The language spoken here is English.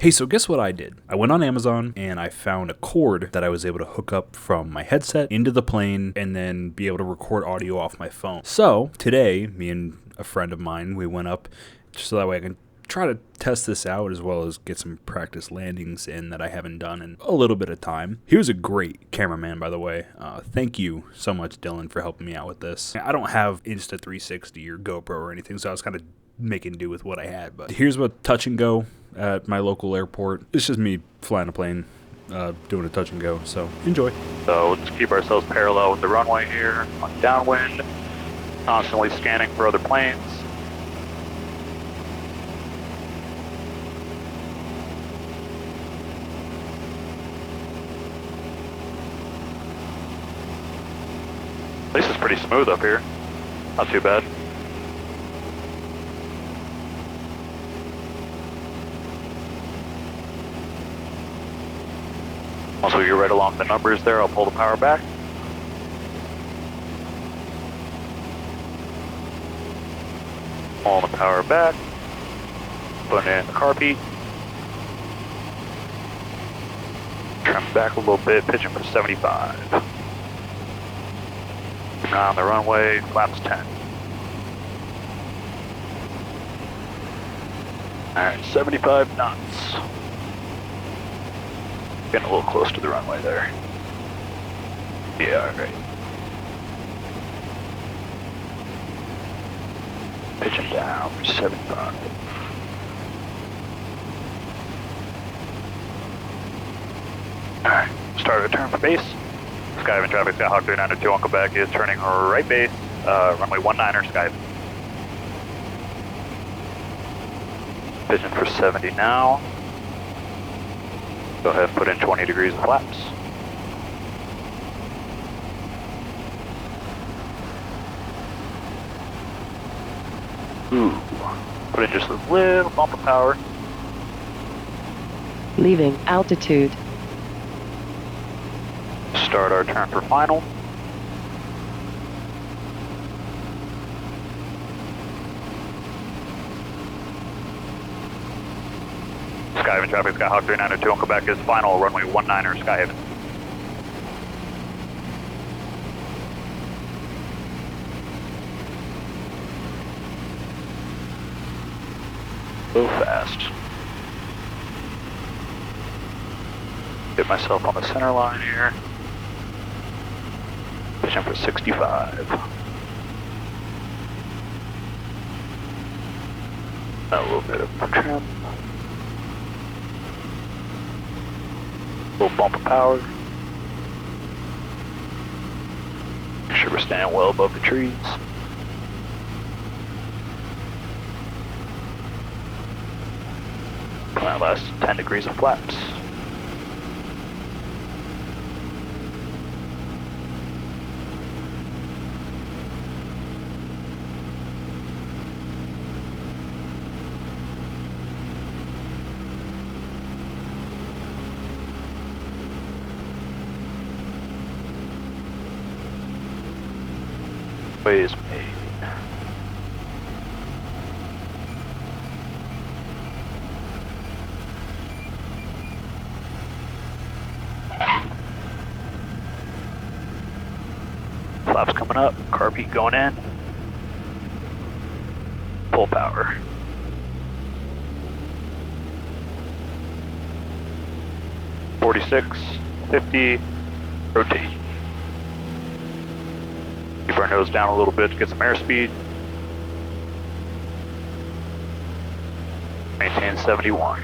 Hey, so guess what I did? I went on Amazon and I found a cord that I was able to hook up from my headset into the plane and then be able to record audio off my phone. So today, me and a friend of mine, we went up just so that way I can try to test this out as well as get some practice landings in that I haven't done in a little bit of time. He was a great cameraman, by the way. Thank you so much, Dylan, for helping me out with this. I don't have Insta360 or GoPro or anything, so I was kind of making do with what I had. But here's what touch and go at my local airport. It's just me flying a plane, doing a touch and go, so enjoy. So let's keep ourselves parallel with the runway here on downwind, constantly scanning for other planes. This is pretty smooth up here, not too bad. Once we get right along the numbers there, I'll pull the power back. Pull the power back. Put in the carpet. Trim back a little bit, pitching for 75. On the runway, flaps 10. Alright, 75 knots. Getting a little close to the runway there. Yeah, alright. Pitching down for 75. Alright, start a turn for base. Skyhaven traffic's got Hawk 392 on Quebec is turning right base, runway 19er Skyhaven. Pitching for 70 now. Go ahead and put in 20 degrees of flaps. Ooh, put in just a little bump of power. Leaving altitude. Start our turn for final. Skyhaven traffic's got Hawk 392 on Quebec is final, runway 19er Skyhaven. Go fast. Get myself on the center line here. Pitching for 65. A little bit of trim. Little bump of power. Make sure we're staying well above the trees. That last 10 degrees of flaps. Ways made. Flaps coming up, carpet going in. Full power. .46, 50, rotate. Keep our nose down a little bit to get some airspeed. Maintain 71.